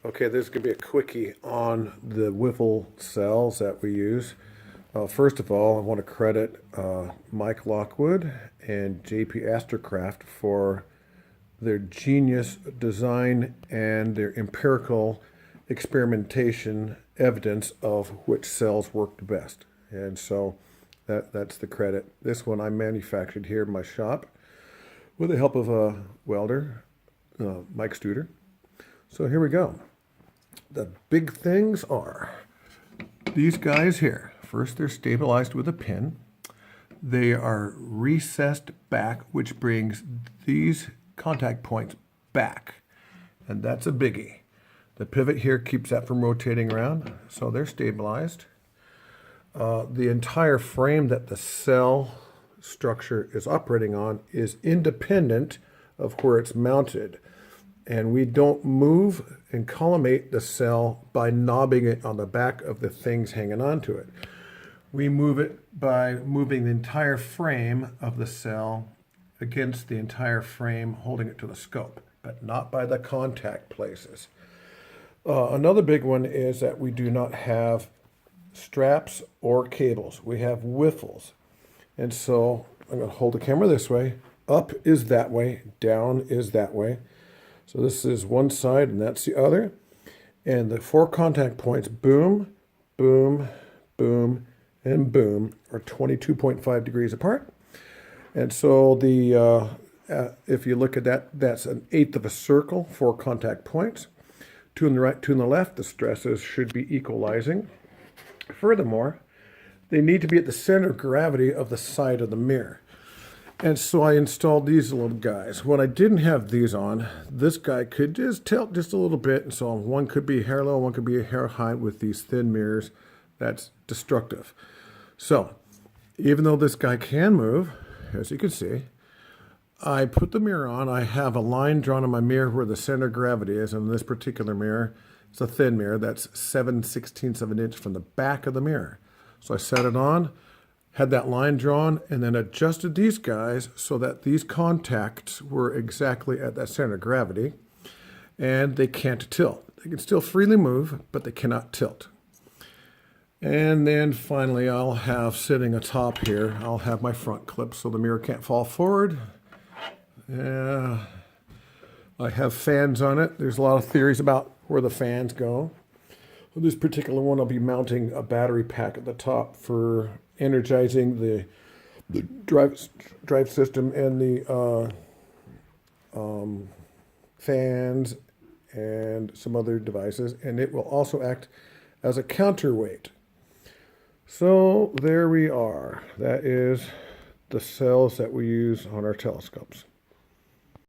Okay, this is going to be a quickie on the Wiffle cells that we use. First of all, I want to credit Mike Lockwood and JP Astercraft for their genius design and their empirical experimentation evidence of which cells work the best. And so that's the credit. This one I manufactured here in my shop with the help of a welder, Mike Studer. So here we go. The big things are these guys here. First, they're stabilized with a pin. They are recessed back, which brings these contact points back. And that's a biggie. The pivot here keeps that from rotating around, so they're stabilized. The entire frame that the cell structure is operating on is independent of where it's mounted. And we don't move and collimate the cell by knobbing it on the back of the things hanging onto it. We move it by moving the entire frame of the cell against the entire frame, holding it to the scope, but not by the contact places. Another big one is that we do not have straps or cables. We have wiffles. And so I'm going to hold the camera this way. Up is that way, down is that way. So this is one side and that's the other. And the four contact points, boom, boom, boom, and boom, are 22.5 degrees apart. And so the if you look at that, that's an eighth of a circle, four contact points. Two on the right, two on the left, the stresses should be equalizing. Furthermore, they need to be at the center of gravity of the side of the mirror. And so I installed these little guys. When I didn't have these on, this guy could just tilt just a little bit. And so one could be hair low, one could be a hair high with these thin mirrors. That's destructive. So even though this guy can move, as you can see, I put the mirror on. I have a line drawn on my mirror where the center of gravity is. And in this particular mirror, it's a thin mirror. That's 7/16 of an inch from the back of the mirror. So I set it on, had that line drawn, and then adjusted these guys so that these contacts were exactly at that center of gravity, and they can't tilt. They can still freely move, but they cannot tilt. And then finally, I'll have sitting atop here, I'll have my front clip so the mirror can't fall forward. I have fans on it. There's a lot of theories about where the fans go. For this particular one, I'll be mounting a battery pack at the top for energizing the drive system and the fans and some other devices, and it will also act as a counterweight. So there we are. That is the cells that we use on our telescopes.